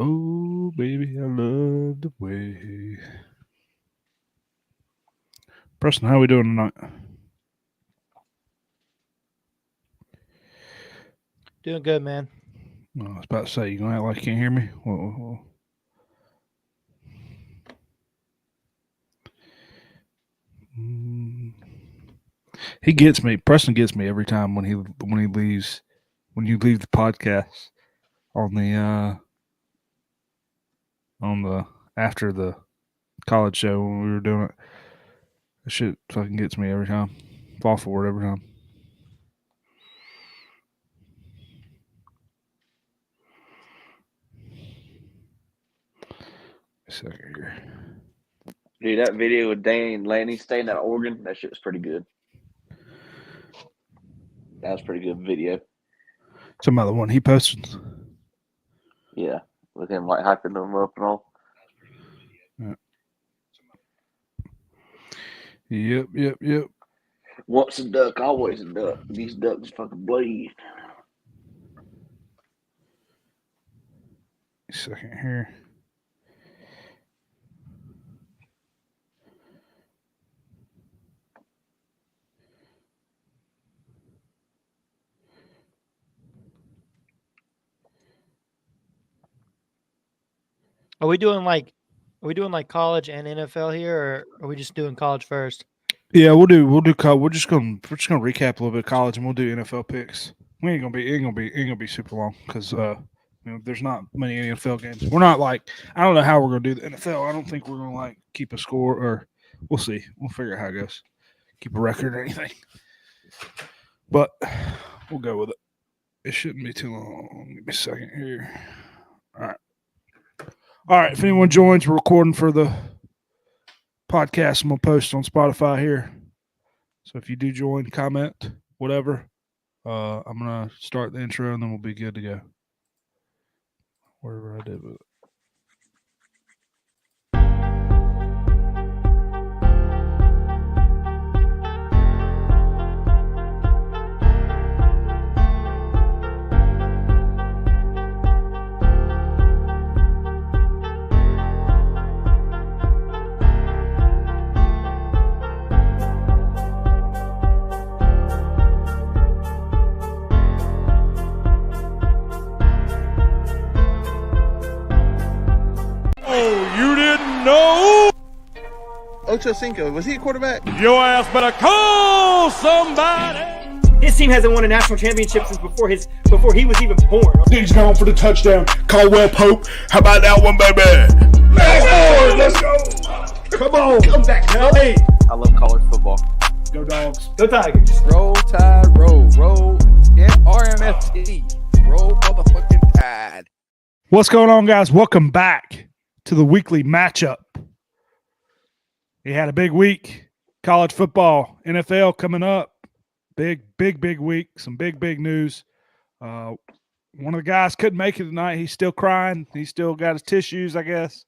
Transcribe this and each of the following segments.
Oh, baby, I love the way. Preston, how we doing tonight? Doing good, man. I was about to say, you gonna act like you can't hear me? Well. Mm. He gets me. Preston gets me every time when he leaves. When you leave the podcast on the after the college show when we were doing it, that shit fucking gets me every time. Fall for it every time. A second here. Dude, that video with Dane Lanning staying at Oregon, that shit was pretty good. That was a pretty good video. Some other one he posted. Yeah, with him like hyping them up and all. Yeah. Yep. Once a duck, always a duck. These ducks fucking bleed. A second here. Are we doing like college and NFL here, or are we just doing college first? Yeah, we'll do. We're just gonna recap a little bit of college, and we'll do NFL picks. We ain't gonna be super long because there's not many NFL games. We're not like, I don't know how we're gonna do the NFL. I don't think we're gonna like keep a score, or we'll see. We'll figure out how it goes. Keep a record or anything, but we'll go with it. It shouldn't be too long. Give me a second here. All right. If anyone joins, we're recording for the podcast. I'm gonna post on Spotify here. So if you do join, comment, whatever. I'm gonna start the intro and then we'll be good to go. Whatever I did with it. Ocho Cinco, was he a quarterback? Your ass better call somebody. His team hasn't won a national championship since before he was even born. Diggs gone for the touchdown. Caldwell Pope. How about that one, baby? Let's go. Come on. Come back, hey. I love college football. Go Dogs. Go Tigers. Roll Tide, roll. RMFT. Roll motherfucking Tide. What's going on, guys? Welcome back to the weekly matchup. He had a big week. College football, NFL coming up. Big week. Some big news. One of the guys couldn't make it tonight. He's still crying. He's still got his tissues, I guess.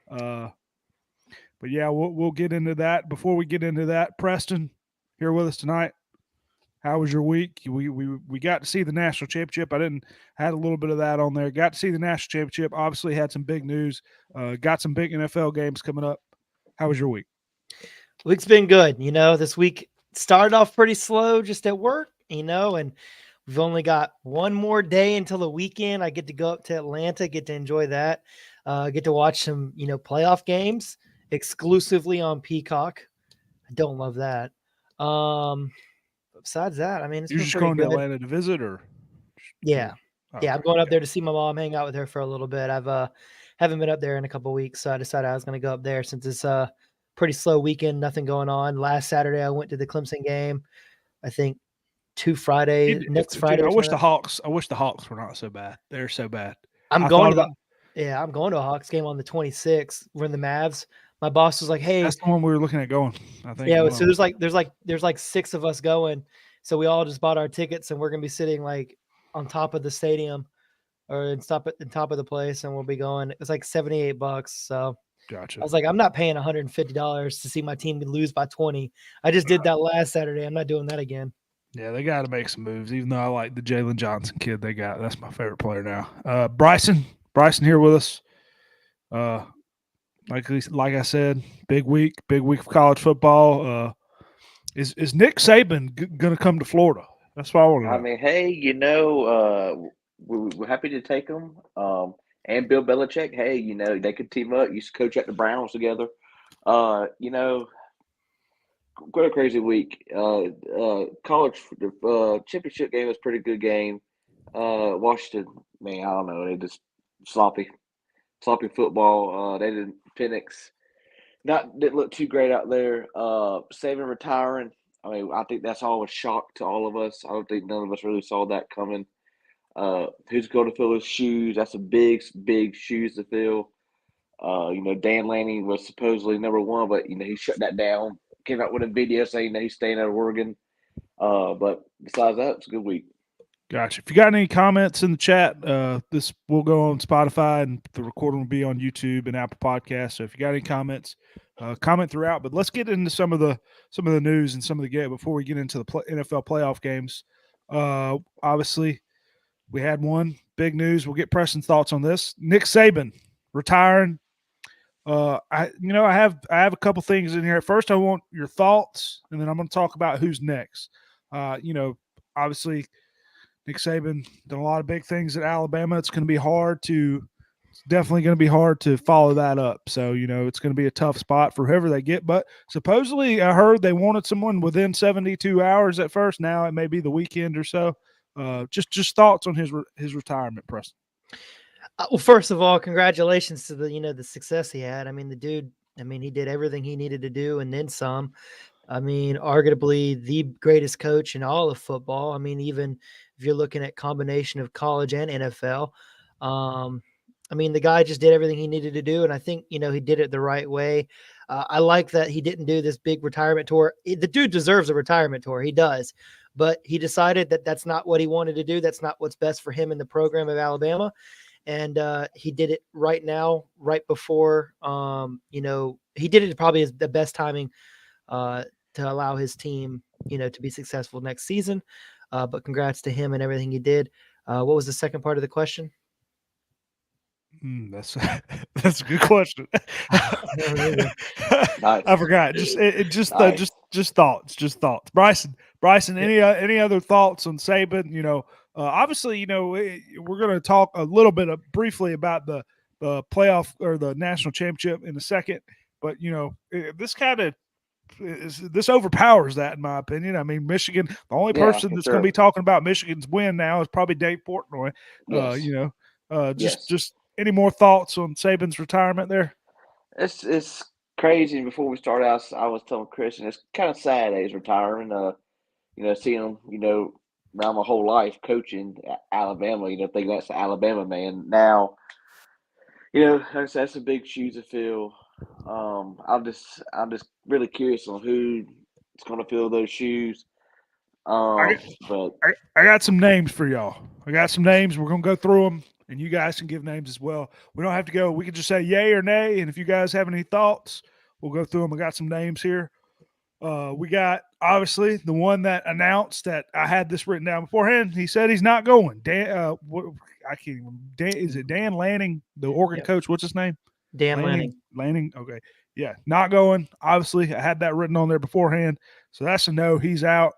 But yeah, we'll get into that. Before we get into that, Preston, here with us tonight. How was your week? We got to see the national championship. I had a little bit of that on there. Got to see the national championship. Obviously had some big news. Got some big NFL games coming up. How was your week? Week's been good. This week started off pretty slow just at work, and we've only got one more day until the weekend. I get to go up to Atlanta, get to enjoy that, get to watch some, playoff games exclusively on Peacock. I don't love that. Besides that, I mean, it's You're just going to Atlanta to visit, or? Yeah. Oh, Yeah, I'm going up there to see my mom, hang out with her for a little bit. I've haven't been up there in a couple of weeks, so I decided I was going to go up there since it's pretty slow weekend, nothing going on. Last Saturday, I went to the Clemson game. I think next Friday. I wish the Hawks were not so bad. They're so bad. I'm going to a Hawks game on the 26th. We're in the Mavs. My boss was like, "Hey, that's the one we were looking at going." I think. Yeah. So there's like 6 of us going. So we all just bought our tickets, and we're gonna be sitting like on top of the stadium, or on top of the place, and we'll be going. It's like $78. So. Gotcha. I was like, I'm not paying $150 to see my team lose by 20. I just did that last Saturday. I'm not doing that again. Yeah, they got to make some moves, even though I like the Jalen Johnson kid they got. That's my favorite player now. Bryson, Bryson here with us. Like I said, big week of college football. Is Nick Saban going to come to Florida? That's what I want to know. I mean, hey, we're happy to take them. And Bill Belichick, hey, they could team up. Used to coach at the Browns together. What a crazy week. College championship game was a pretty good game. Washington, man, I don't know. They just sloppy football. They didn't Penix didn't look too great out there. Saban retiring. I mean, I think that's all a shock to all of us. I don't think none of us really saw that coming. Who's going to fill his shoes? That's a big shoes to fill. Dan Lanning was supposedly number one, but he shut that down. Came out with a video saying that he's staying at Oregon. But besides that, it's a good week. Gotcha. If you got any comments in the chat, this will go on Spotify and the recording will be on YouTube and Apple Podcasts. So if you got any comments, comment throughout. But let's get into some of the news and some of the game before we get into the NFL playoff games. Obviously, we had one big news. We'll get Preston's thoughts on this. Nick Saban retiring. I have a couple things in here. First, I want your thoughts, and then I'm going to talk about who's next. Obviously, Nick Saban done a lot of big things at Alabama. It's definitely going to be hard to follow that up. So, it's going to be a tough spot for whoever they get. But supposedly I heard they wanted someone within 72 hours at first. Now it may be the weekend or so. Just thoughts on his retirement, Preston. Well, first of all, congratulations to the success he had. I mean, the dude, he did everything he needed to do and then some. I mean, arguably the greatest coach in all of football. I mean, even if you're looking at combination of college and NFL, the guy just did everything he needed to do. And I think, he did it the right way. I like that he didn't do this big retirement tour. The dude deserves a retirement tour. He does. But he decided that that's not what he wanted to do. That's not what's best for him in the program of Alabama. And he did it right now, right before, he did it probably as the best timing to allow his team, to be successful next season. But congrats to him and everything he did. What was the second part of the question? That's a good question. I forgot. Just thoughts. Bryson. Any other thoughts on Saban? Obviously, we're going to talk a little bit briefly about the playoff or the national championship in a second. But this overpowers that, in my opinion. I mean, Michigan. The only person that's going to be talking about Michigan's win now is probably Dave Portnoy. Yes. Just any more thoughts on Saban's retirement there? It's crazy. Before we start out, I was telling Christian it's kind of sad that he's retiring. Seeing him, around my whole life coaching at Alabama, thinking that's the Alabama man. Now, that's a big shoes to fill. I'm just really curious on who's going to fill those shoes. I got some names for y'all. I got some names. We're going to go through them, and you guys can give names as well. We don't have to go. We can just say yay or nay, and if you guys have any thoughts, we'll go through them. I got some names here. We got, obviously, the one that announced that I had this written down beforehand. He said he's not going. I can't even. Is it Dan Lanning, the Oregon coach? What's his name? Dan Lanning. Lanning. Okay. Yeah, not going. Obviously, I had that written on there beforehand. So that's a no. He's out.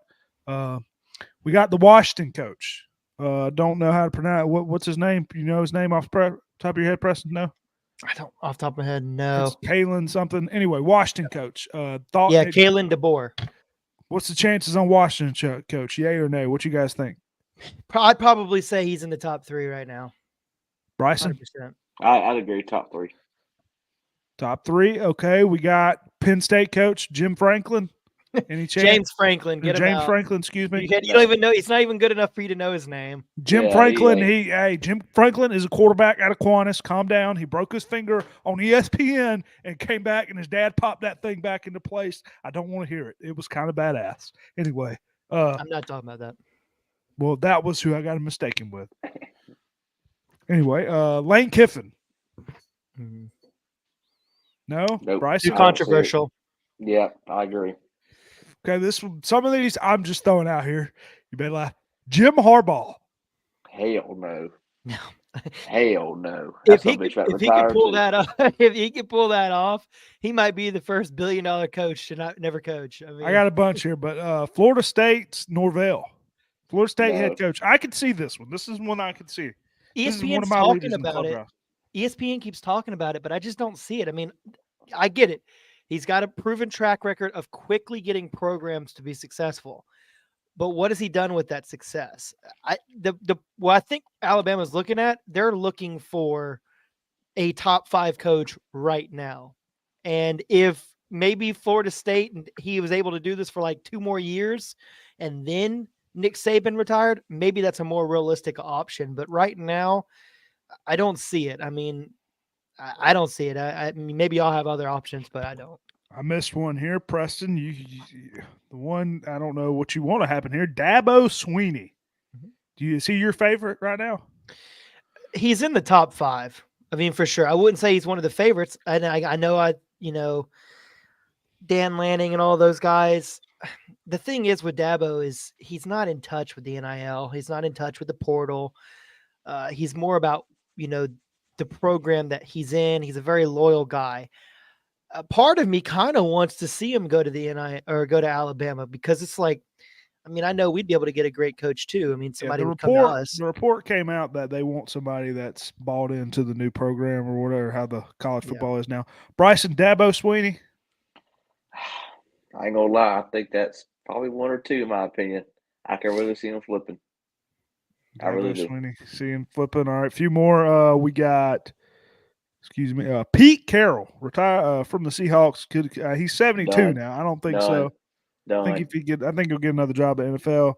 We got the Washington coach. Don't know how to pronounce what's his name. You know his name off the top of your head, Preston? No? I don't, off the top of my head, no. It's Kalen something. Anyway, Washington coach. Kalen DeBoer. What's the chances on Washington coach? Yay or nay? What you guys think? I'd probably say he's in the top 3 right now. Bryson? 100%. I'd agree, top 3. Top 3. Okay, we got Penn State coach Jim Franklin. Any chance? James Franklin. James Franklin, excuse me. You don't even know. It's not even good enough for you to know his name. Jim Franklin. Jim Franklin is a quarterback out of Kiwanis. Calm down. He broke his finger on ESPN and came back, and his dad popped that thing back into place. I don't want to hear it. It was kind of badass. Anyway, I'm not talking about that. Well, that was who I got him mistaken with. Anyway, Lane Kiffin. Mm-hmm. No, nope. Bryson. Too controversial. Yeah, I agree. Okay, some of these I'm just throwing out here. You better laugh. Jim Harbaugh. Hell no. No, Hell no. If That's he a bitch could, about if he could retired pull too. that off, if he could pull that off, he might be the first billion-dollar coach to never coach. I mean, I got a bunch here, but Florida State's Norvell. Florida State No. head coach. I could see this one. This is one I could see. This is one of ESPN's my talking leaders in the about it. clubhouse. ESPN keeps talking about it, but I just don't see it. I mean, I get it. He's got a proven track record of quickly getting programs to be successful. But what has he done with that success? I think Alabama's looking at, they're looking for a top 5 coach right now. And if maybe Florida State and he was able to do this for like 2 more years and then Nick Saban retired, maybe that's a more realistic option. But right now, I don't see it. I mean, I don't see it. I mean, maybe I'll have other options, but I don't. I missed one here, Preston. The one I don't know what you want to happen here. Dabo Sweeney. Is he your favorite right now? He's in the top 5. I mean, for sure. I wouldn't say he's one of the favorites. And I know Dan Lanning and all those guys. The thing is with Dabo is he's not in touch with the NIL. He's not in touch with the portal. He's more about, the program that he's in. He's a very loyal guy. A part of me kind of wants to see him go to the NIL or go to Alabama because it's like, I mean, I know we'd be able to get a great coach too. I mean, somebody would come to us. The report came out that they want somebody that's bought into the new program or whatever, how the college football is now. Bryson Dabo Sweeney. I ain't gonna lie. I think that's probably 1 or 2 in my opinion. I can really see him flipping. I really do. Sweeney, see him flipping. All right, a few more. We got, Pete Carroll, retire from the Seahawks. He's 72 Done. now. I don't think Done. so. Done. I think he'll get another job at NFL.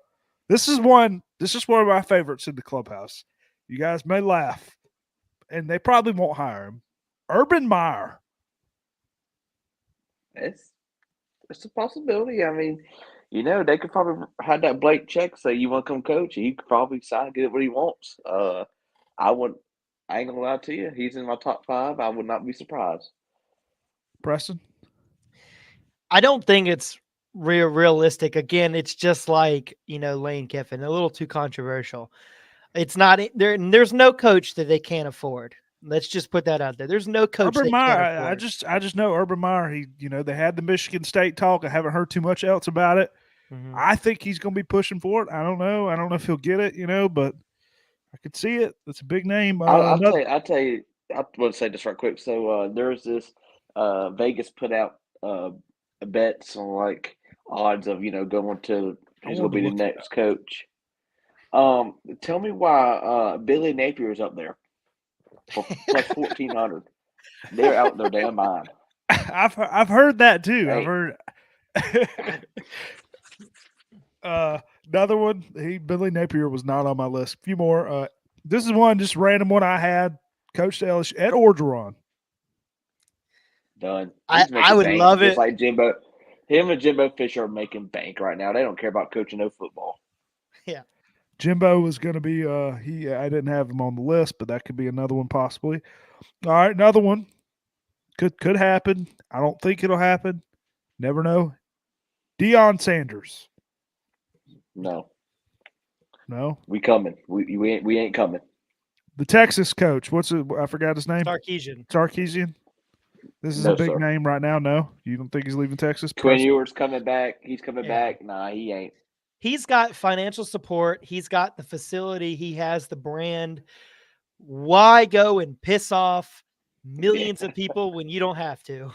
This is one of my favorites in the clubhouse. You guys may laugh, and they probably won't hire him. Urban Meyer. It's a possibility. I mean, they could probably have that blank check say you want to come coach. He could probably sign, get what he wants. I ain't gonna lie to you. He's in my top 5. I would not be surprised. Preston? I don't think it's realistic. Again, it's just like, Lane Kiffin, a little too controversial. It's not there. There's no coach that they can't afford. Let's just put that out there. There's no coach. Urban Meyer. I just know Urban Meyer. He, they had the Michigan State talk. I haven't heard too much else about it. Mm-hmm. I think he's going to be pushing for it. I don't know. I don't know if he'll get it, but I could see it. It's a big name. I'll tell you. I want to say this right quick. So there's this Vegas put out bets on like odds of going to who's going to be the next coach. Tell me why Billy Napier's up there for plus 1,400. They're out their damn mind. I've heard that too. Hey. I've heard another one. Billy Napier was not on my list. A few more. This is one just random one I had. Coach to LSU, Ed Orgeron. Done. I would love it. Just like Jimbo. Him and Jimbo Fisher are making bank right now. They don't care about coaching no football. Yeah. Jimbo was going to be I didn't have him on the list, but that could be another one possibly. All right, another one. Could happen. I don't think it'll happen. Never know. Deion Sanders. No. We coming. We ain't coming. The Texas coach. I forgot his name. Sarkisian. This is a big name right now. No, you don't think he's leaving Texas? Quinn Ewers coming back. He's coming back. Nah, he ain't. He's got financial support. He's got the facility. He has the brand. Why go and piss off millions of people when you don't have to?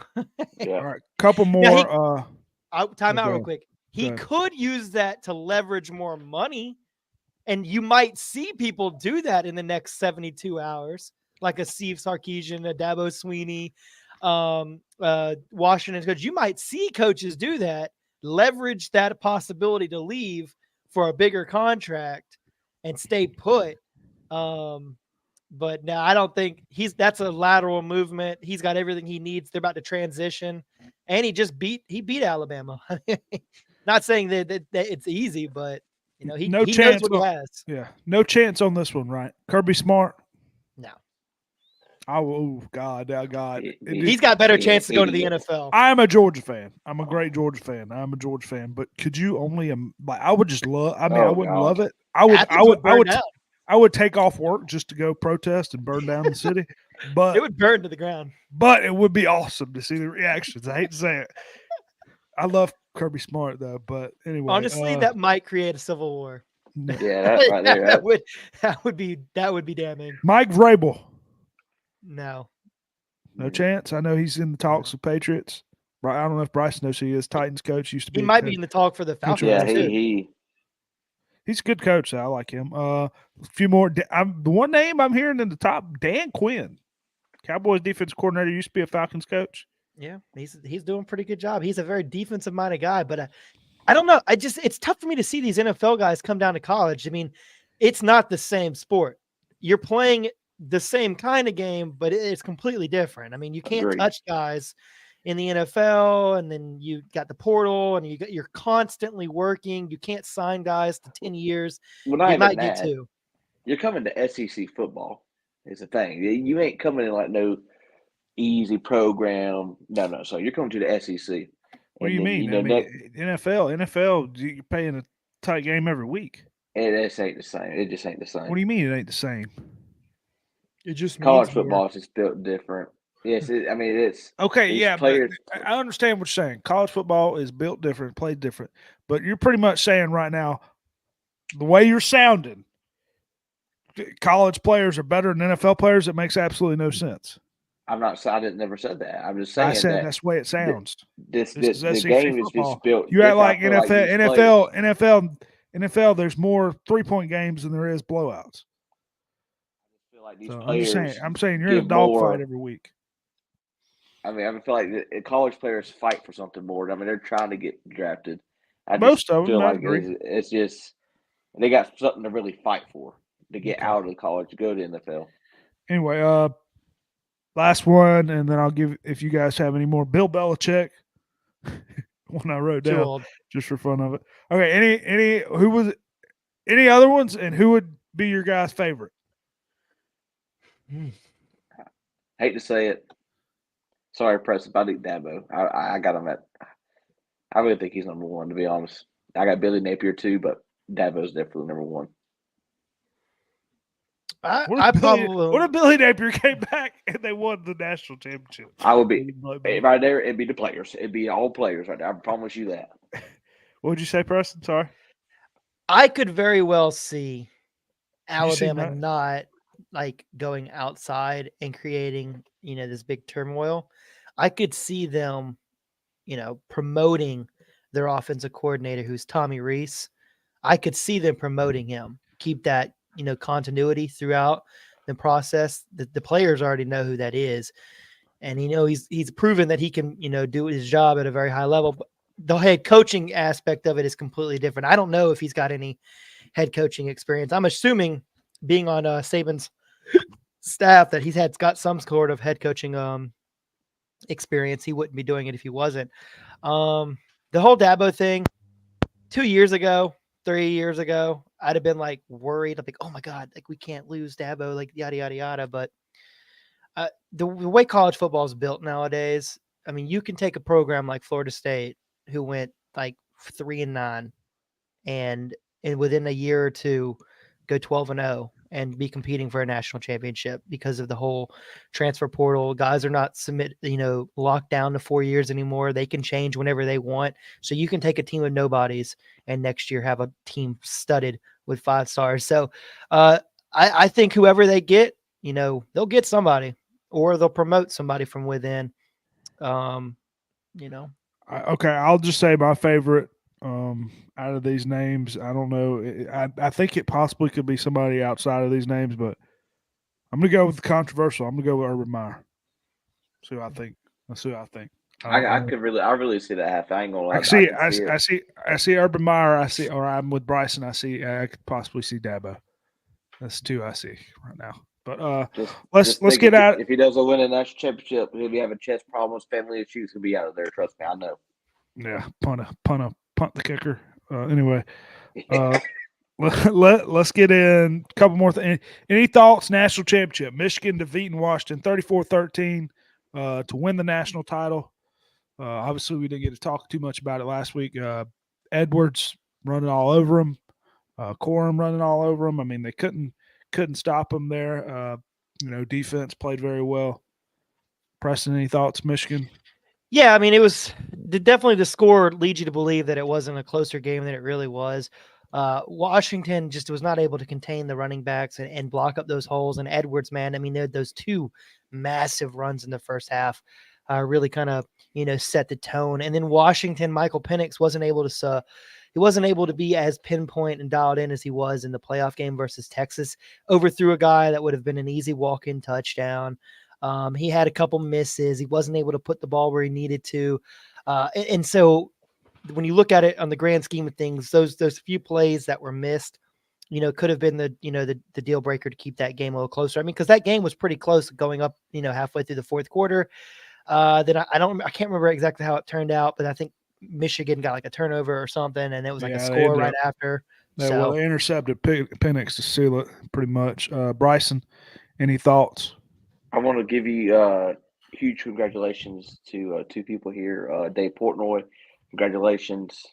Yeah. All right, couple more. Time out real quick. He could use that to leverage more money, and you might see people do that in the next 72 hours, like a Steve Sarkisian, a Dabo Sweeney, Washington coach. You might see coaches do that, leverage that possibility to leave for a bigger contract and stay put. But no, I don't think that's a lateral movement. He's got everything he needs. They're about to transition, and he beat Alabama. Not saying that it's easy, but he knows what he has. Yeah, no chance on this one, right? Kirby Smart. No. Oh God! He's got better chance to go to the NFL. I'm a Georgia fan. I'm a great Georgia fan. But could you only I would just love. I mean, I wouldn't love it. I would. I would take off work just to go protest and burn down the city, but It would burn to the ground. it would be awesome to see the reactions. I hate to say it. I love Kirby Smart though, but anyway, Honestly, that might create a civil war. Yeah, that right there. that would be damning. Mike Vrabel, No. no chance. I know he's in the talks with Patriots. I don't know if Bryce knows who he is. Titans coach used to be. He might be in the talk for the Falcons. Yeah, too. He's a good coach. So I like him. A few more. The one name I'm hearing in the top, Dan Quinn, Cowboys defense coordinator, used to be a Falcons coach. Yeah, he's doing a pretty good job. He's a very defensive minded guy, but I don't know. It's tough for me to see these NFL guys come down to college. I mean, it's not the same sport. You're playing the same kind of game, but it's completely different. I mean, you can't touch guys in the NFL, and then you got the portal, and you're constantly working. You can't sign guys to 10 years. Well, you might get to. You're coming to SEC football is the thing. You ain't coming in like no easy program. No. So you're coming to the SEC. What do you mean? NFL, you're paying a tight game every week. It just ain't the same. It just ain't the same. What do you mean it ain't the same? It just college football is just built different. Yes, it's okay. Yeah, players. But I understand what you're saying. College football is built different, played different. But you're pretty much saying right now, the way you're sounding, college players are better than NFL players. It makes absolutely no sense. I'm not. I never said that. I'm just saying. I said that's the way it sounds. This the game is just built. You act like NFL. There's more 3-point games than there is blowouts. I feel like these players. I'm saying you're in a dogfight every week. I feel like the college players fight for something more. I mean, they're trying to get drafted. Most of them, feel like it's just they got something to really fight for to get out of the college to go to the NFL. Anyway, last one, and then I'll give if you guys have any more. Bill Belichick, one I wrote down just for fun of it. Okay, any other ones, and who would be your guy's favorite? Hate to say it. Sorry, Preston, but I think Dabo. I got him at. I really think he's number one, to be honest. I got Billy Napier too, but Dabo's definitely number one. What if Billy Napier came back and they won the national championship? I would be right there. It'd be the players. It'd be all players right there. I promise you that. What would you say, Preston? Sorry. I could very well see Alabama not like going outside and creating, this big turmoil. I could see them, promoting their offensive coordinator, who's Tommy Rees. I could see them promoting him. Keep that, continuity throughout the process. The players already know who that is. And, he's proven that he can, do his job at a very high level. But the head coaching aspect of it is completely different. I don't know if he's got any head coaching experience. I'm assuming being on Saban's staff that he's got some sort of head coaching experience. He wouldn't be doing it if he wasn't. The whole Dabo thing 2 years ago, 3 years ago, I'd have been like worried. I'm like, oh my God, like we can't lose Dabo, like yada, yada, yada. But the way college football is built nowadays, you can take a program like Florida State who went like 3-9 and within a year or two go 12-0 and be competing for a national championship because of the whole transfer portal. Guys are not locked down to 4 years anymore. They can change whenever they want. So you can take a team of nobodies and next year have a team studded with 5 stars. So I think whoever they get, they'll get somebody or they'll promote somebody from within. Okay, I'll just say my favorite out of these names. I don't know. I think it possibly could be somebody outside of these names, but I'm going to go with the controversial. I'm going to go with Urban Meyer. See what I think. Let's see what I think. I really see that happen. I ain't gonna lie. I see Urban Meyer. I'm with Bryson. I could possibly see Dabo. That's 2 I see right now. But let's get out. If he doesn't win a national championship, he'll be having chest problems, family issues. He'll be out of there. Trust me, I know. Yeah, punt the kicker. Anyway, let's get in a couple more things. Any thoughts? National championship. Michigan defeating Washington 34-13 to win the national title. Obviously, we didn't get to talk too much about it last week. Edwards running all over him. Corum running all over him. They couldn't couldn't stop them there. Defense played very well. Preston, any thoughts, Michigan? Yeah, I mean, it was definitely the score leads you to believe that it wasn't a closer game than it really was. Washington just was not able to contain the running backs and block up those holes. And Edwards, man, I mean, they had those two massive runs in the first half, really kind of, set the tone. And then Washington, Michael Penix wasn't able to be as pinpoint and dialed in as he was in the playoff game versus Texas. Overthrew a guy that would have been an easy walk-in touchdown. He had a couple misses. He wasn't able to put the ball where he needed to. And so when you look at it on the grand scheme of things, those few plays that were missed, could have been the deal breaker to keep that game a little closer. I mean, because that game was pretty close going up, halfway through the fourth quarter. Then I can't remember exactly how it turned out, but I think Michigan got like a turnover or something, and it was like a score right after. Well, they intercepted Penix to seal it pretty much. Bryson, any thoughts? I want to give you huge congratulations to two people here. Dave Portnoy, congratulations.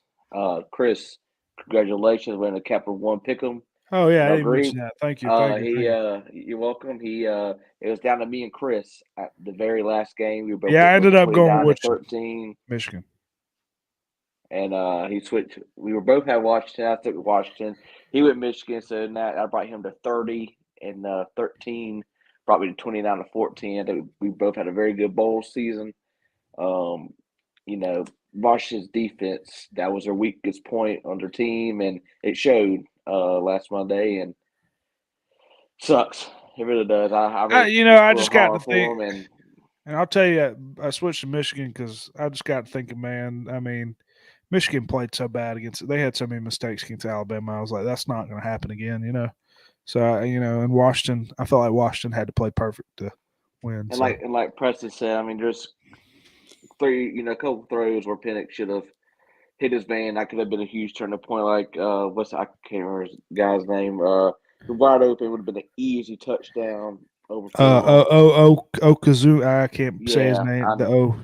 Chris, congratulations winning the Capital One Pick'em. Oh yeah, I didn't mention that. Thank you. You're welcome. It was down to me and Chris at the very last game. We were both I ended up going with 13, Michigan, and he switched. We were both at Washington. I took Washington. He went Michigan, so I brought him to 30 and 13. Brought me to 29 to 14. I think we both had a very good bowl season. Washington's defense, that was their weakest point on their team, and it showed last Monday, and sucks. It really does. I just got to think, and I'll tell you, I switched to Michigan because I just got thinking, man, I mean, Michigan played so bad they had so many mistakes against Alabama. I was like, that's not going to happen again, So, in Washington, I felt like Washington had to play perfect to win. And like Preston said, I mean, there's a couple throws where Penix should have hit his man. That could have been a huge turning point. Like, I can't remember his guy's name. Wide open would have been an easy touchdown over. Okazu. I can't say his name.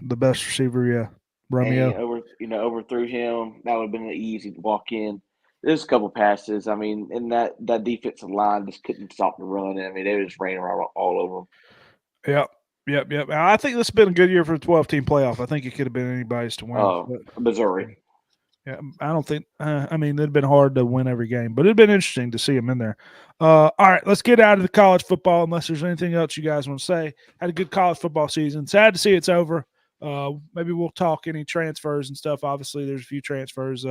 The best receiver, yeah. Romeo. And overthrew him. That would have been an easy walk in. There's a couple passes. I mean, and that defensive line just couldn't stop the run. I mean, they just ran around all over them. Yep. I think this has been a good year for the 12-team playoff. I think it could have been anybody's to win. Missouri. Yeah, I don't think it'd been hard to win every game, but it'd been interesting to see them in there. All right, let's get out of the college football unless there's anything else you guys want to say. Had a good college football season. Sad to see it's over. Maybe we'll talk any transfers and stuff. Obviously, there's a few transfers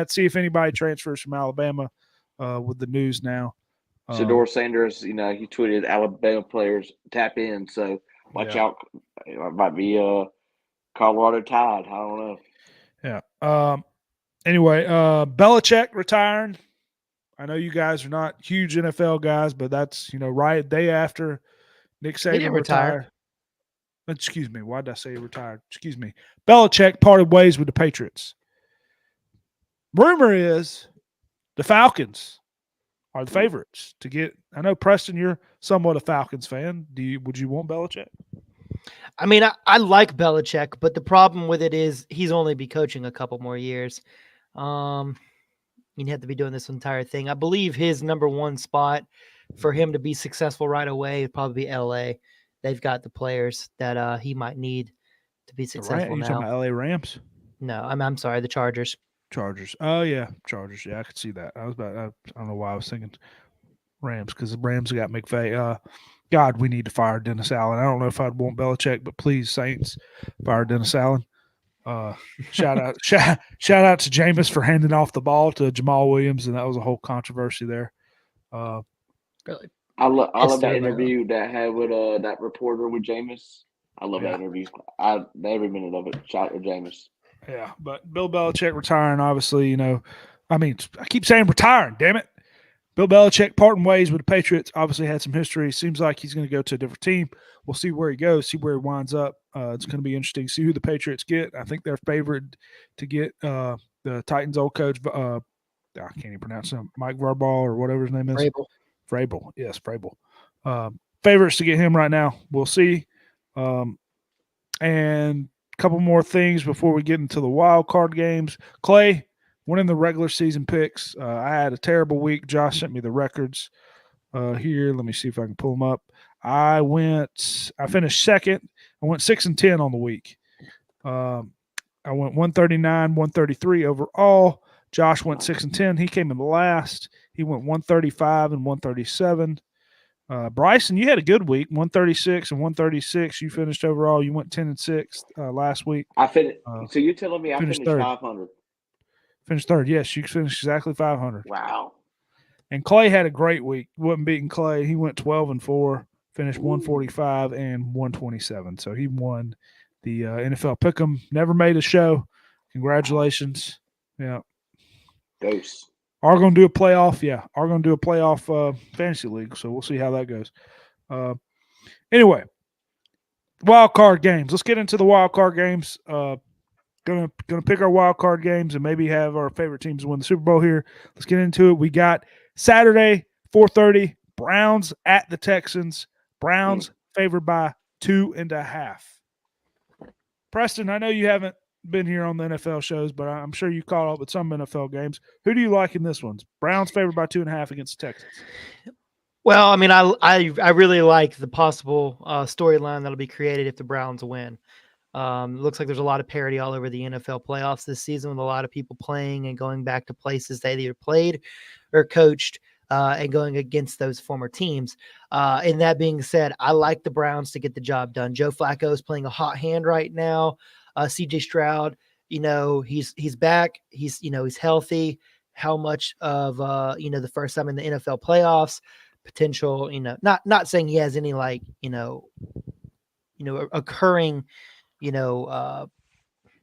see if anybody transfers from Alabama with the news now. Shedeur Sanders, he tweeted Alabama players tap in, so watch out. It might be Colorado Tide. I don't know. Yeah. Anyway, Belichick retiring. I know you guys are not huge NFL guys, but that's, right day after Nick Saban retired. Excuse me. Why did I say he retired? Excuse me. Belichick parted ways with the Patriots. Rumor is the Falcons are the favorites to get. I know, Preston, you're somewhat a Falcons fan. Would you want Belichick? I mean, I like Belichick, but the problem with it is he's only be coaching a couple more years. He'd have to be doing this entire thing. I believe his number one spot for him to be successful right away would probably be LA. They've got the players that he might need to be successful now. You talking about LA Rams? No, I'm sorry, the Chargers. Chargers. Oh yeah, Chargers. Yeah, I could see that. I don't know why I was thinking Rams because the Rams got McVay. God, we need to fire Dennis Allen. I don't know if I'd want Belichick, but please, Saints, fire Dennis Allen. Shout out to Jameis for handing off the ball to Jamal Williams, and that was a whole controversy there. Really, I love that interview that had with that reporter with Jameis. I love that interview. Every minute of it. Shout out to Jameis. Yeah, but Bill Belichick retiring, obviously, I keep saying retiring, damn it. Bill Belichick parting ways with the Patriots, obviously had some history. Seems like he's going to go to a different team. We'll see where he goes, see where he winds up. It's going to be interesting to see who the Patriots get. I think they're favored to get the Titans' old coach, I can't even pronounce him, Mike Vrabel or whatever his name is. Vrabel. Yes, Vrabel. Favorites to get him right now. We'll see. And a couple more things before we get into the wild card games. Clay, winning the regular season picks. I had a terrible week. Josh sent me the records. here. Let me see if I can pull them up. I finished second. I went 6-10 on the week. I went 139, 133 overall. Josh went 6-10. He came in last. He went 135 and 137. Bryson, you had a good week, 136 and 136. You finished overall. You went 10-6 last week. I finished. So you're telling me I finished finished third. 500? Finished third. Yes, you finished exactly 500. Wow. And Clay had a great week. Wasn't beating Clay. He went 12-4, finished 145 and 127. So he won the NFL Pick'em. Never made a show. Congratulations. Yeah. Ghost. Are going to do a playoff. Yeah. Are going to do a playoff fantasy league. So we'll see how that goes. Anyway, wild card games. Let's get into the wild card games. Gonna pick our wild card games and maybe have our favorite teams win the Super Bowl here. Let's get into it. We got Saturday, 4:30, Browns at the Texans. Browns favored by 2.5. Preston, I know you haven't been here on the NFL shows, but I'm sure you caught up with some NFL games. Who do you like in this one? Browns favored by 2.5 against the Texans. Well, I mean, I really like the possible storyline that'll be created if the Browns win. Looks like there's a lot of parity all over the NFL playoffs this season with a lot of people playing and going back to places they either played or coached and going against those former teams. And that being said, I like the Browns to get the job done. Joe Flacco is playing a hot hand right now. CJ Stroud, he's back. He's healthy. How much of, the first time in the NFL playoffs potential, not saying he has any occurring,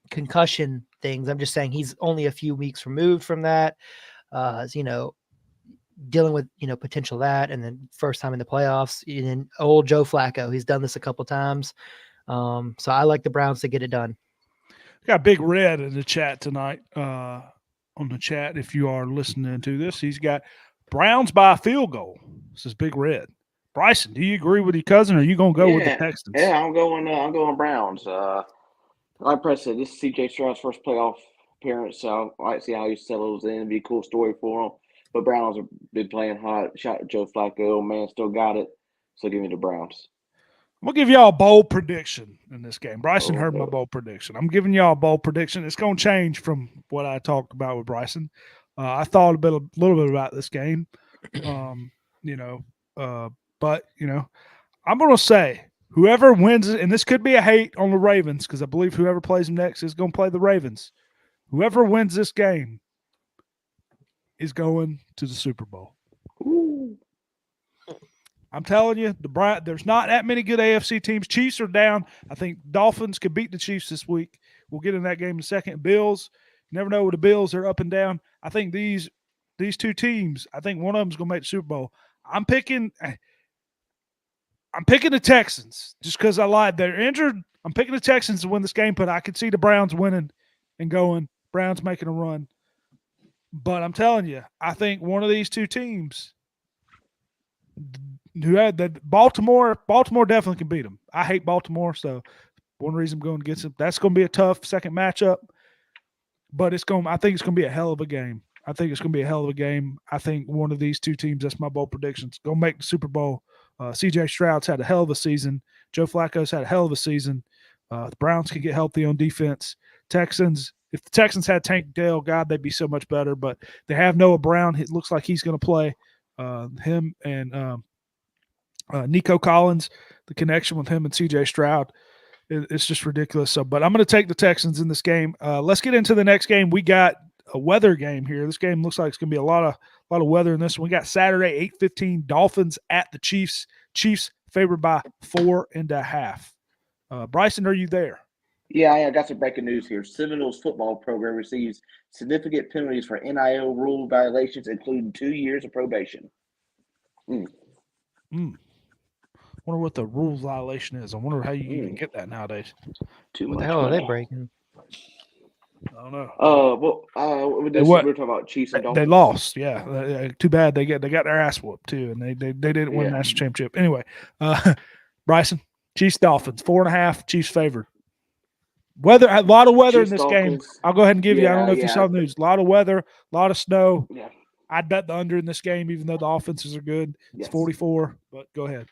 concussion things. I'm just saying he's only a few weeks removed from that, dealing with, potential that. And then first time in the playoffs, and old Joe Flacco, he's done this a couple times. So I like the Browns to get it done. Got Big Red in the chat tonight, on the chat. If you are listening to this, he's got Browns by a field goal. This is Big Red. Bryson, do you agree with your cousin, or are you going to go with the Texans? Yeah, I'm going Browns. Like Press said, this is C.J. Stroud's first playoff appearance, so I like to see how he settles in. It'd be a cool story for him. But Browns have been playing hot. Shot at Joe Flacco. Man, still got it. So give me the Browns. I'm going to give y'all a bold prediction in this game. Bryson heard my bold prediction. I'm giving y'all a bold prediction. It's going to change from what I talked about with Bryson. I thought a little bit about this game, but, I'm going to say whoever wins it, and this could be a hate on the Ravens because I believe whoever plays them next is going to play the Ravens. Whoever wins this game is going to the Super Bowl. Ooh. I'm telling you, there's not that many good AFC teams. Chiefs are down. I think Dolphins could beat the Chiefs this week. We'll get in that game in a second. Bills, you never know with the Bills. They're up and down. I think these two teams, I think one of them is going to make the Super Bowl. I'm picking the Texans just because I lied. They're injured. I'm picking the Texans to win this game, but I could see the Browns winning and going. Browns making a run. But I'm telling you, I think one of these two teams who had that Baltimore definitely can beat them. I hate Baltimore, so one reason I'm going against them. That's going to be a tough second matchup, but I think it's going to be a hell of a game. I think one of these two teams, that's my bold predictions, going to make the Super Bowl. CJ Stroud's had a hell of a season. Joe Flacco's had a hell of a season. The Browns can get healthy on defense. If the Texans had Tank Dell, God, they'd be so much better. But they have Noah Brown. It looks like he's going to play. Him and Nico Collins, the connection with him and CJ Stroud, it's just ridiculous. But I'm going to take the Texans in this game. Let's get into the next game. We got a weather game here. This game looks like it's going to be a lot of weather in this one. We got Saturday, 8:15, Dolphins at the Chiefs. Chiefs favored by 4.5. Bryson, are you there? Yeah, I got some breaking news here. Seminoles football program receives significant penalties for NIL rule violations, including 2 years of probation. Wonder what the rule violation is. I wonder how you even get that nowadays. What the hell are they breaking? I don't know. We're talking about Chiefs and Dolphins. They lost. Yeah, too bad they got their ass whooped too, and they didn't win the national championship. Anyway, Bryson, Chiefs Dolphins 4.5. Chiefs favored. A lot of weather Chiefs, in this Dolphins. game. I'll go ahead and give you. I don't know if you saw the news. A lot of weather, a lot of snow. Yeah. I'd bet the under in this game, even though the offenses are good. It's Yes. 44, but go ahead.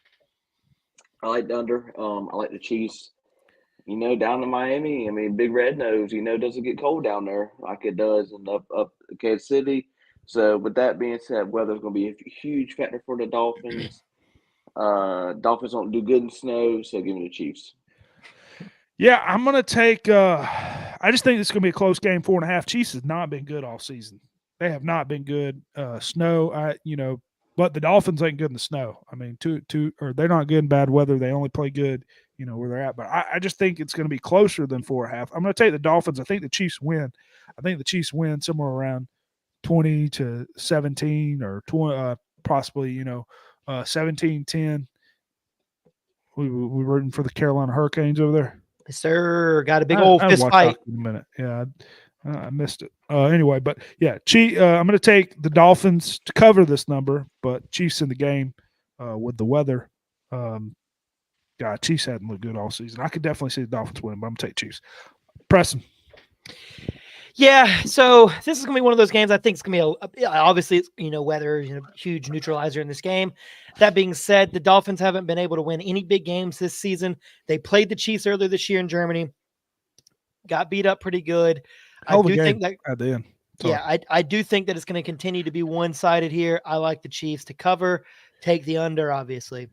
I like the under. I like the Chiefs. Down in Miami, Big Red knows, it doesn't get cold down there like it does in up Kansas City. So, with that being said, weather's going to be a huge factor for the Dolphins. Dolphins don't do good in snow, so give me the Chiefs. Yeah, I'm going to take I just think it's going to be a close game, 4.5. Chiefs has not been good all season. They have not been good. Snow, but the Dolphins ain't good in the snow. They're not good in bad weather. They only play good, where they're at. But I just think it's going to be closer than 4.5. I'm going to take the Dolphins. I think the Chiefs win. I think the Chiefs win somewhere around 20-17 or 20, possibly, 17-10. We rooting for the Carolina Hurricanes over there. Yes, sir. Got a big old fist fight. In a minute. Yeah, I missed it. Anyway, but yeah, I'm going to take the Dolphins to cover this number, but Chiefs in the game with the weather. Chiefs hadn't looked good all season. I could definitely see the Dolphins win, but I'm going to take Chiefs. Preston. Yeah, so this is going to be one of those games. I think it's going to be obviously, it's, weather, huge neutralizer in this game. That being said, the Dolphins haven't been able to win any big games this season. They played the Chiefs earlier this year in Germany, got beat up pretty good. I do think that at the end. Yeah, I do think that it's going to continue to be one-sided here. I like the Chiefs to cover, take the under, obviously.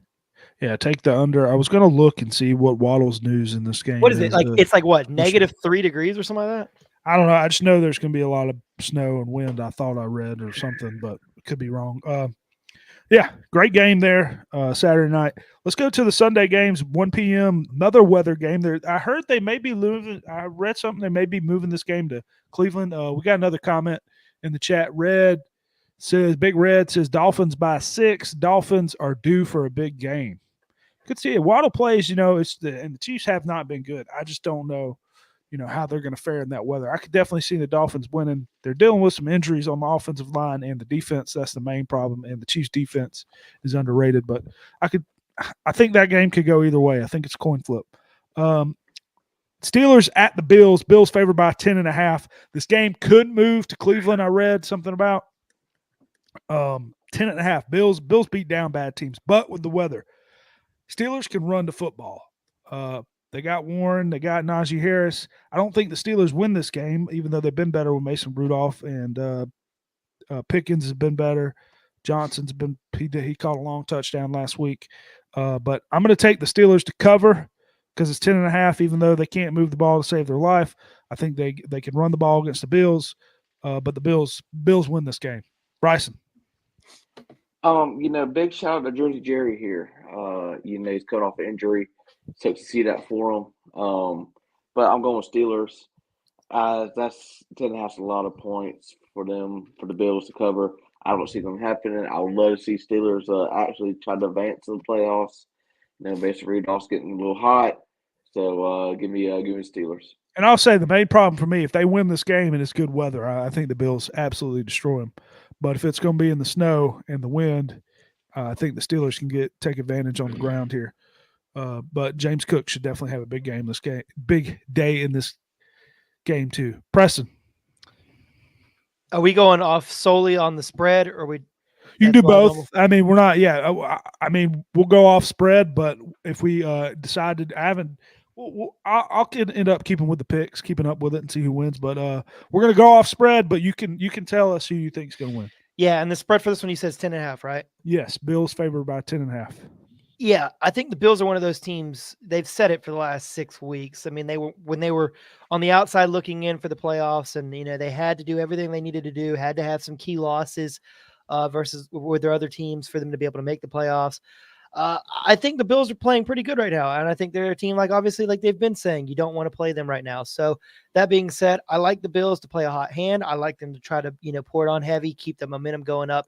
Yeah, take the under. I was going to look and see what Waddle's news in this game. What is it? It's like what, -3 degrees or something like that? I don't know. I just know there's going to be a lot of snow and wind. I thought I read or something, but it could be wrong. Yeah, great game there Saturday night. Let's go to the Sunday games, 1 p.m., another weather game. There, I heard they may be moving. I read something. They may be moving this game to Cleveland. We got another comment in the chat. Big Red says, Dolphins by 6. Dolphins are due for a big game. Could see it. Waddle plays, and the Chiefs have not been good. I just don't know, how they're going to fare in that weather. I could definitely see the Dolphins winning. They're dealing with some injuries on the offensive line and the defense. That's the main problem. And the Chiefs defense is underrated, but I think that game could go either way. I think it's a coin flip. Steelers at the Bills. Bills favored by 10.5. This game could move to Cleveland. I read something about 10.5. Bills beat down bad teams, but with the weather, Steelers can run the football. They got Warren. They got Najee Harris. I don't think the Steelers win this game, even though they've been better with Mason Rudolph, and Pickens has been better. Johnson's been he caught a long touchdown last week. But I'm going to take the Steelers to cover because it's 10.5, even though they can't move the ball to save their life. I think they can run the ball against the Bills, but the Bills win this game. Bryson. Big shout out to Jersey Jerry here. He's cut off an injury. Sucks to see that for him. But I'm going with Steelers. That's 10.5 a lot of points for the Bills to cover. I don't see them happening. I would love to see Steelers actually try to advance in the playoffs. Mason Rudolph's getting a little hot. So give me Steelers. And I'll say the main problem for me, if they win this game and it's good weather, I think the Bills absolutely destroy them. But if it's going to be in the snow and the wind, I think the Steelers can take advantage on the ground here. But James Cook should definitely have a big day in this game too. Preston. Are we going off solely on the spread, or we? You can do both. Normal? We're not. Yeah. We'll go off spread, but if we decided, I'll end up keeping with the picks, keeping up with it, and see who wins. But we're gonna go off spread. But you can tell us who you think is gonna win. Yeah, and the spread for this one, you said 10.5, right? Yes, Bills favored by 10.5. Yeah, I think the Bills are one of those teams. They've said it for the last 6 weeks. When they were on the outside looking in for the playoffs, and they had to do everything they needed to do, had to have some key losses versus with their other teams for them to be able to make the playoffs. I think the Bills are playing pretty good right now, and I think they're a team obviously they've been saying you don't want to play them right now. So that being said, I like the Bills to play a hot hand. I like them to try to pour it on heavy, keep the momentum going up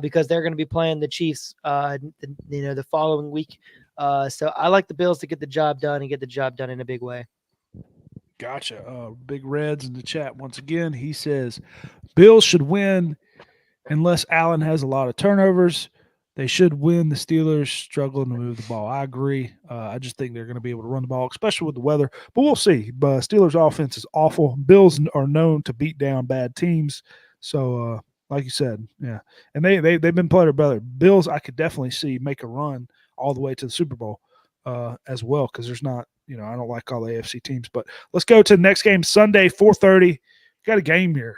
because they're going to be playing the Chiefs the following week. So I like the Bills to get the job done and get the job done in a big way. Gotcha. Big Reds in the chat once again. He says Bills should win unless Allen has a lot of turnovers. They should win. The Steelers struggling to move the ball. I agree. I just think they're going to be able to run the ball, especially with the weather. But we'll see. But Steelers' offense is awful. Bills are known to beat down bad teams. So like you said. Yeah, and they've been playing better. Bills, I could definitely see make a run all the way to the Super Bowl as well, because there's not, I don't like all the AFC teams. But let's go to the next game, Sunday, 4:30. Got a game here.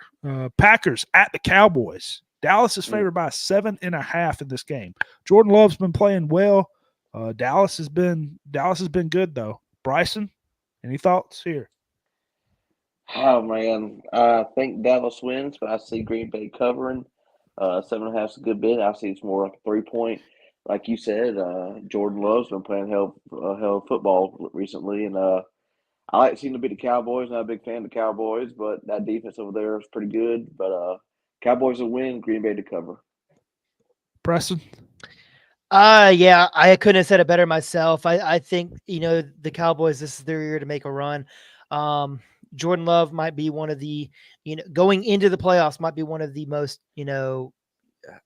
Packers at the Cowboys. Dallas is favored by 7.5 in this game. Jordan Love's been playing well. Dallas has been good though. Bryson, any thoughts here? Oh man, I think Dallas wins, but I see Green Bay covering. 7.5 is a good bit. I see it's more like a 3-point. Like you said, Jordan Love's been playing hell of football recently, and I like seeing to beat the Cowboys. Not a big fan of the Cowboys, but that defense over there is pretty good. But Cowboys will win, Green Bay to cover. Preston? Yeah, I couldn't have said it better myself. I think, the Cowboys, this is their year to make a run. Jordan Love might be one of the, going into the playoffs might be one of the most,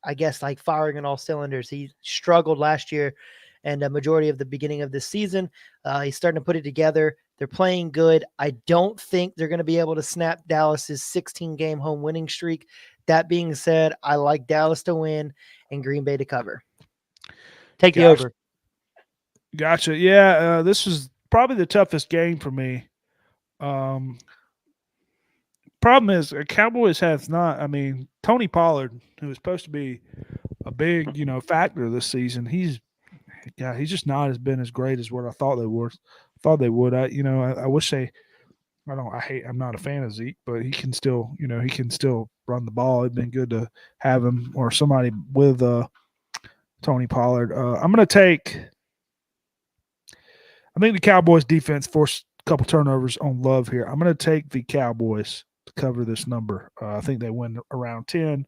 I guess, like firing on all cylinders. He struggled last year and a majority of the beginning of this season. He's starting to put it together. They're playing good. I don't think they're going to be able to snap Dallas's 16-game home winning streak. That being said, I like Dallas to win and Green Bay to cover. Take the over. Gotcha. Yeah, this was probably the toughest game for me. Problem is, Cowboys have not. I mean, Tony Pollard, who was supposed to be a big, factor this season, he's just not been as great as what I thought they were. I wish they. I'm not a fan of Zeke, but he can still, run the ball. It'd been good to have him or somebody with Tony Pollard. I'm going to take. I think the Cowboys defense forced a couple turnovers on Love here. I'm going to take the Cowboys to cover this number. I think they win around 10.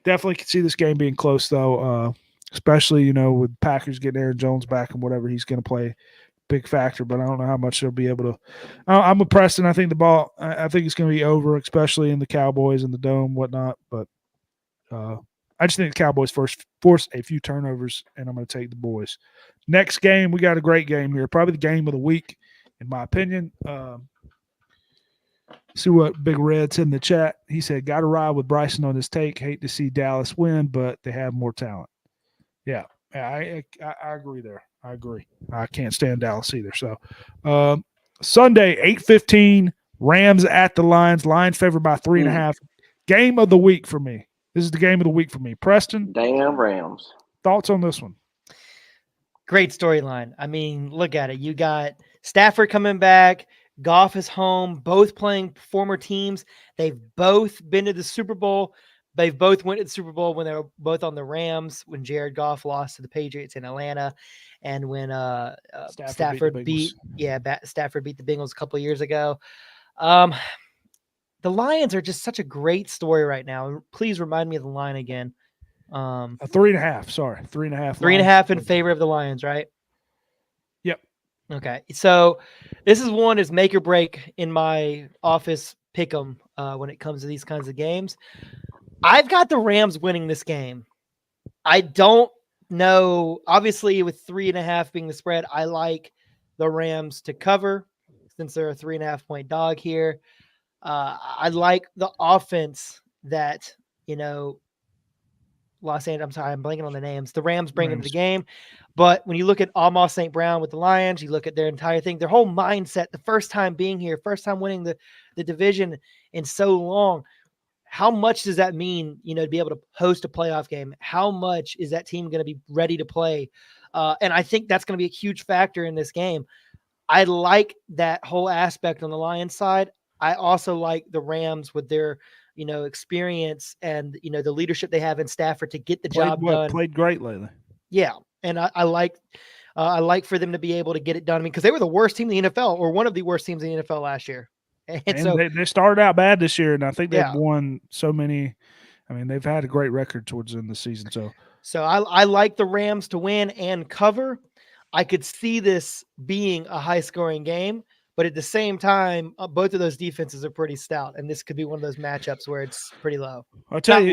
Definitely can see this game being close, though, especially, with Packers getting Aaron Jones back and whatever. He's going to play big factor, but I don't know how much they'll be able to. I'm with Preston. I think I think it's going to be over, especially in the Cowboys and the Dome, whatnot. But I just think the Cowboys force a few turnovers, and I'm going to take the boys. Next game, we got a great game here. Probably the game of the week, in my opinion. See what Big Red said in the chat. He said, got to ride with Bryson on this take. Hate to see Dallas win, but they have more talent. Yeah, I agree there. I agree. I can't stand Dallas either. So Sunday, 8:15, Rams at the Lions. Lions favored by 3.5. Game of the week for me. This is the game of the week for me. Preston? Damn Rams. Thoughts on this one? Great storyline. I mean, look at it. You got Stafford coming back. Goff is home, both playing former teams. They've both been to the Super Bowl. They've both went to the Super Bowl when they were both on the Rams, when Jared Goff lost to the Patriots in Atlanta, and when Stafford beat the Bengals a couple of years ago. The Lions are just such a great story right now. Please remind me of the line again. 3.5. Sorry, 3.5. 3.5 in favor of the Lions, right? Yep. Okay, so this is make or break in my office pick'em when it comes to these kinds of games. I've got the Rams winning this game. I don't know. Obviously, with 3.5 being the spread, I like the Rams to cover since they're a 3.5-point dog here. I like the offense that, Los Angeles, I'm sorry, I'm blanking on the names. The Rams bring into the game. But when you look at Amos St. Brown with the Lions, you look at their entire thing, their whole mindset, the first time being here, first time winning the division in so long. How much does that mean, to be able to host a playoff game? How much is that team going to be ready to play? And I think that's going to be a huge factor in this game. I like that whole aspect on the Lions side. I also like the Rams with their, experience and, the leadership they have in Stafford to get the job done. Played great lately. Yeah. And I like for them to be able to get it done. I mean, because they were the worst team in the NFL, or one of the worst teams in the NFL last year. And so they started out bad this year, and I think they've won so many. I mean, they've had a great record towards the end of the season. So I like the Rams to win and cover. I could see this being a high-scoring game, but at the same time, both of those defenses are pretty stout, and this could be one of those matchups where it's pretty low. I'll tell you,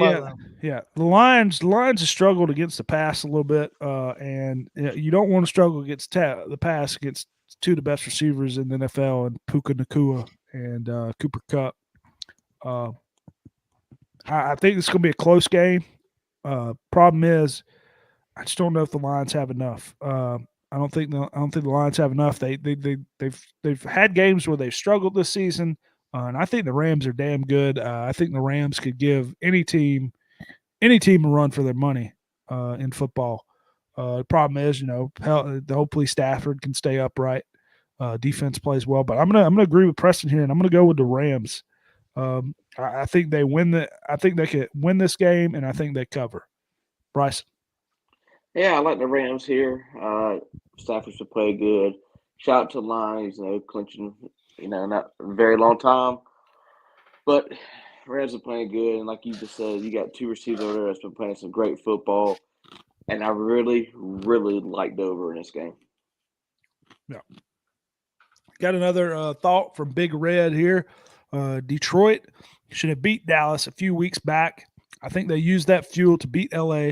the Lions have struggled against the pass a little bit, and you don't want to struggle against the pass against two of the best receivers in the NFL, and Puka Nacua and Cooper Kupp. I think it's going to be a close game. Problem is, I just don't know if the Lions have enough. I don't think the Lions have enough. They've had games where they've struggled this season, and I think the Rams are damn good. I think the Rams could give any team a run for their money in football. The problem is, hopefully Stafford can stay upright. Defense plays well, but I'm gonna agree with Preston here, and I'm gonna go with the Rams. I think they win I think they could win this game, and I think they cover. Bryce. Yeah, I like the Rams here. Stafford should play good. Shout out to the Lions, clinching, not a very long time. But Rams are playing good, and like you just said, you got two receivers over there that's been playing some great football. And I really, really like Dover in this game. Yeah. Got another thought from Big Red here. Detroit should have beat Dallas a few weeks back. I think they used that fuel to beat LA.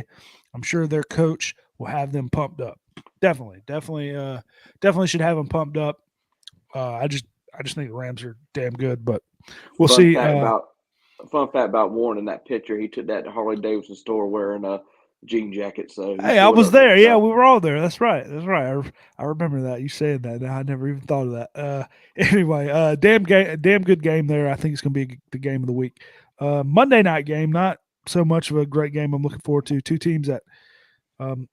I'm sure their coach will have them pumped up. Definitely should have them pumped up. I just think the Rams are damn good, but we'll see. Fun fact about Warren in that picture, he took that to Harley Davidson store wearing a jean jacket. So hey, I was there. Yeah, we were all there. That's right. I remember that. You saying that. I never even thought of that. Anyway, damn good game there. I think it's going to be the game of the week. Monday night game, not so much of a great game I'm looking forward to. Two teams that, one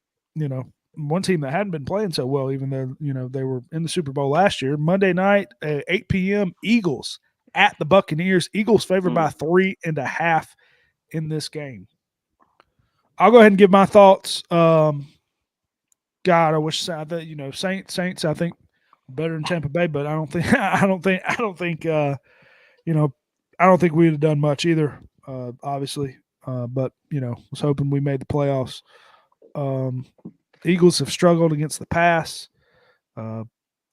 team that hadn't been playing so well, even though, they were in the Super Bowl last year. Monday night, 8 p.m., Eagles at the Buccaneers. Eagles favored by 3.5 in this game. I'll go ahead and give my thoughts. God, I wish Saints. I think better than Tampa Bay, but I don't think we'd have done much either. Obviously, but was hoping we made the playoffs. Eagles have struggled against the pass. They're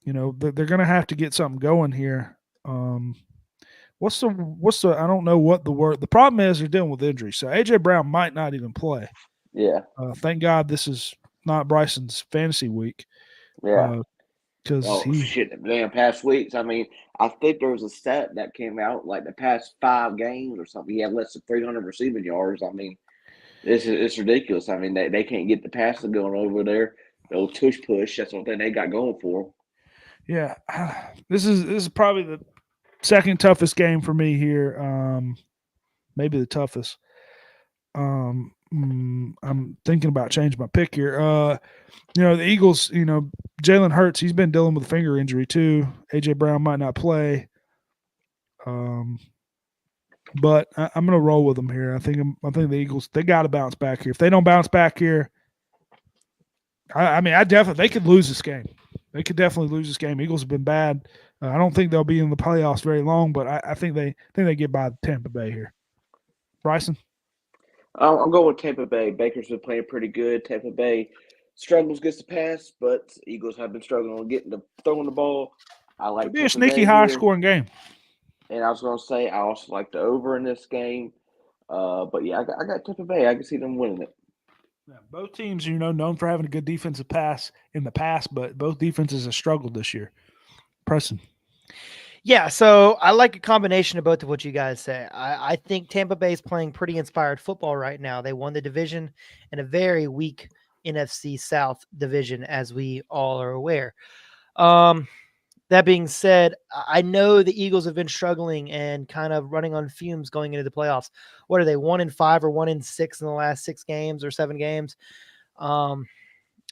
going to have to get something going here. What's the I don't know what the word. The problem is they're dealing with injuries, so AJ Brown might not even play. Yeah. Thank God this is not Bryson's fantasy week. Yeah. Because damn past weeks. I mean, I think there was a stat that came out like the past 5 games or something. He had less than 300 receiving yards. I mean, it's ridiculous. I mean, they can't get the passing going over there. The old tush push. That's what they got going for them. Yeah, this is probably the second toughest game for me here. Maybe the toughest. I'm thinking about changing my pick here. The Eagles, Jalen Hurts, he's been dealing with a finger injury too. AJ Brown might not play. But I'm going to roll with them here. I think the Eagles, they got to bounce back here. If they don't bounce back here, they could lose this game. They could definitely lose this game. Eagles have been bad. I don't think they'll be in the playoffs very long, but I think they get by Tampa Bay here. Bryson? I'm going with Tampa Bay. Baker's been playing pretty good. Tampa Bay struggles against the pass, but Eagles have been struggling on throwing the ball. I like it'll be a sneaky high-scoring game. And I was going to say I also like the over in this game. But, yeah, I got Tampa Bay. I can see them winning it. Yeah, both teams, known for having a good defensive pass in the past, but both defenses have struggled this year. Preston. Yeah, so I like a combination of both of what you guys say. I think Tampa Bay is playing pretty inspired football right now. They won the division in a very weak NFC South division, as we all are aware. That being said, I know the Eagles have been struggling and kind of running on fumes going into the playoffs. What are they, 1-5 or 1-6 in the last 6 games or 7 games? A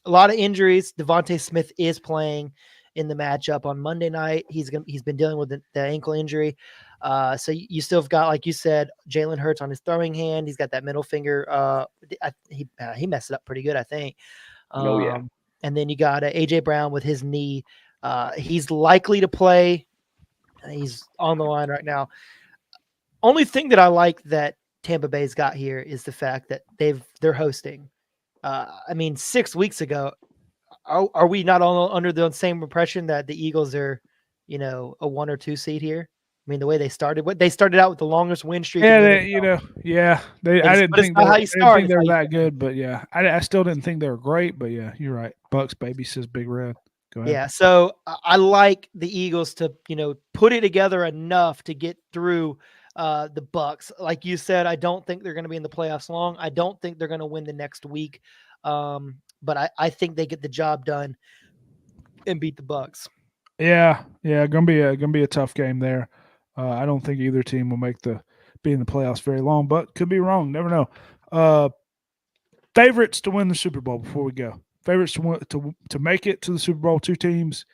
lot of injuries. Devontae Smith is playing in the matchup on Monday night. He's been dealing with the ankle injury. So you still have got, like you said, Jalen Hurts on his throwing hand. He's got that middle finger. He messed it up pretty good, I think. Yeah. And then you got AJ Brown with his knee. He's likely to play. He's on the line right now. Only thing that I like that Tampa Bay's got here is the fact that they're hosting. 6 weeks ago, are we not all under the same impression that the Eagles are, a 1 or 2 seed here? I mean, the way they started out with the longest win streak. Yeah, I didn't think they were that good, but yeah, I still didn't think they were great, but yeah, you're right. Bucks baby, says Big Red. Go ahead. Yeah, so I like the Eagles to, put it together enough to get through the Bucks. Like you said, I don't think they're going to be in the playoffs long. I don't think they're going to win the next week. But I think they get the job done and beat the Bucks. Yeah, gonna be a tough game there. I don't think either team will be in the playoffs very long, but could be wrong. Never know. Favorites to win the Super Bowl before we go. Favorites to make it to the Super Bowl. 2 teams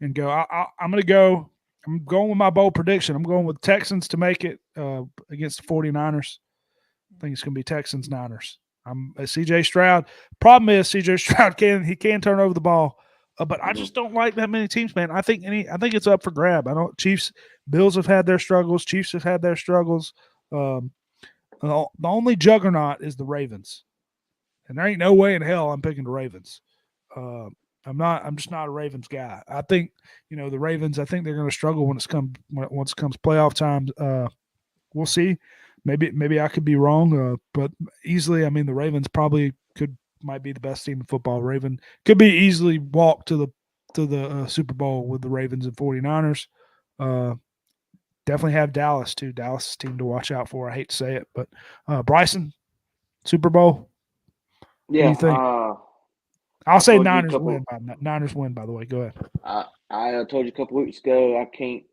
and go. I'm gonna go. I'm going with my bold prediction. I'm going with Texans to make it against the 49ers. I think it's going to be Texans-Niners. I'm C.J. Stroud. Problem is C.J. Stroud can turn over the ball, but I just don't like that many teams, man. I think it's up for grab. I don't. Bills have had their struggles. Chiefs have had their struggles. The only juggernaut is the Ravens, and there ain't no way in hell I'm picking the Ravens. I'm just not a Ravens guy. I think the Ravens. I think they're going to struggle once it comes playoff time. We'll see. Maybe I could be wrong, but easily. I mean, the Ravens probably might be the best team in football. Raven could be easily walk to the Super Bowl with the Ravens and 49ers. Definitely have Dallas too. Dallas team to watch out for. I hate to say it, but Bryson, Super Bowl. Yeah, what do you think? I'll say Niners win. Niners win. By the way, go ahead. I told you a couple weeks ago I can't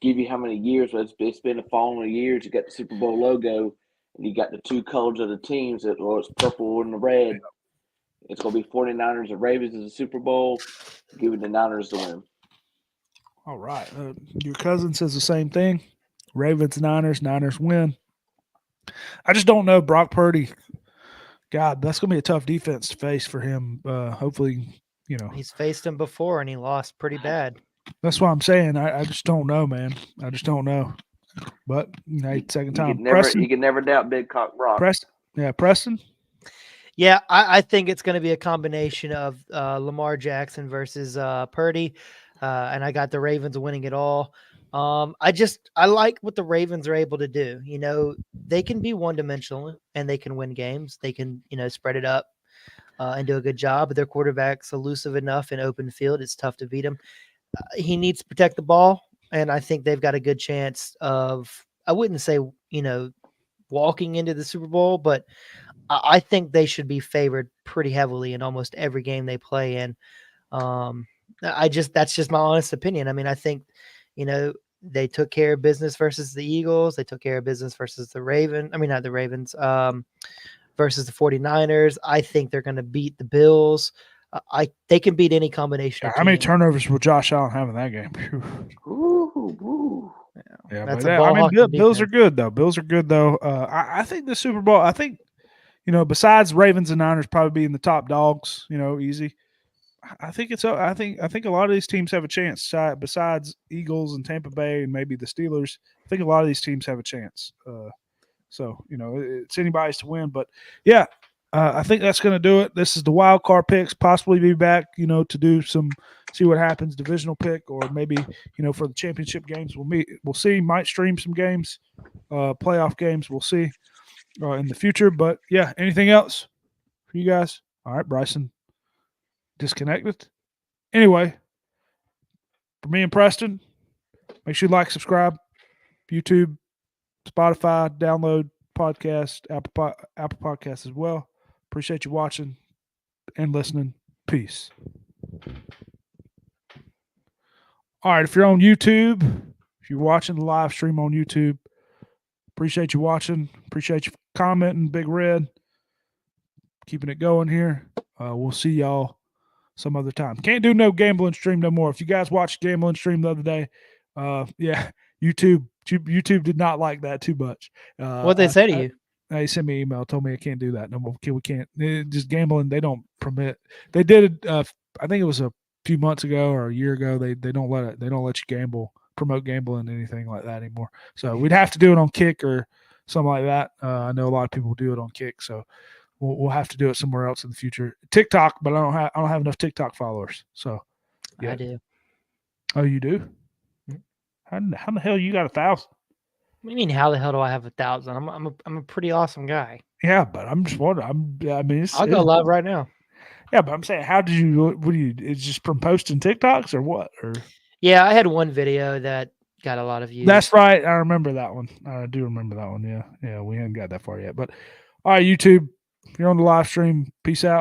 give you how many years, but it's been a following years. You got the Super Bowl logo, and you got the 2 colors of the teams. It's purple and the red. It's going to be 49ers and Ravens in the Super Bowl, giving the Niners the win. All right. Your cousin says the same thing. Ravens, Niners win. I just don't know Brock Purdy. God, that's going to be a tough defense to face for him. Hopefully, He's faced him before, and he lost pretty bad. That's what I'm saying. I just don't know, man. I just don't know. But second time. You can never doubt Big Cock Brock. Preston. Yeah, I think it's going to be a combination of Lamar Jackson versus Purdy, and I got the Ravens winning it all. I like what the Ravens are able to do. They can be one-dimensional and they can win games. They can spread it up and do a good job. But their quarterback's elusive enough in open field; it's tough to beat him. He needs to protect the ball, and I think they've got a good chance of. I wouldn't say walking into the Super Bowl, but I think they should be favored pretty heavily in almost every game they play in. That's just my honest opinion. I mean, I think, they took care of business versus the Eagles. They took care of business versus the Ravens. I mean, not the Ravens, versus the 49ers. I think they're going to beat the Bills. They can beat any combination. How many turnovers will Josh Allen have in that game? Yeah, but Bills are good though. I think the Super Bowl. I think besides Ravens and Niners probably being the top dogs. Easy. I think I think a lot of these teams have a chance. Besides Eagles and Tampa Bay and maybe the Steelers, I think a lot of these teams have a chance. So it's anybody's to win. But yeah. I think that's going to do it. This is the wild card picks. Possibly be back, to do see what happens, divisional pick, or maybe, for the championship games. We'll see. Might stream some games, playoff games. We'll see in the future. But yeah, anything else for you guys? All right, Bryson, disconnected. Anyway, for me and Preston, make sure you like, subscribe, YouTube, Spotify, download podcast, Apple Podcasts as well. Appreciate you watching and listening. Peace. All right, if you're on YouTube, if you're watching the live stream on YouTube, appreciate you watching. Appreciate you commenting, Big Red. Keeping it going here. We'll see y'all some other time. Can't do no gambling stream no more. If you guys watched gambling stream the other day, YouTube did not like that too much. What'd they say to you? They sent me an email, told me I can't do that no more. We can't. Just gambling, they don't permit. They did it. I think it was a few months ago or a year ago. They don't let it. They don't let you promote gambling, anything like that anymore. So we'd have to do it on Kick or something like that. I know a lot of people do it on Kick, so we'll have to do it somewhere else in the future. TikTok, but I don't have enough TikTok followers. So yeah. I do. Oh, you do? How the hell you got 1,000? What do you mean? How the hell do I have 1,000? I'm a pretty awesome guy. Yeah, but I'm just wondering. I'll go live right now. Yeah, but I'm saying, how did you? What do you? It's just from posting TikToks or what? Or yeah, I had one video that got a lot of views. That's right. I remember that one. I do remember that one. Yeah. Yeah. We haven't got that far yet. But all right, YouTube, if you're on the live stream, peace out.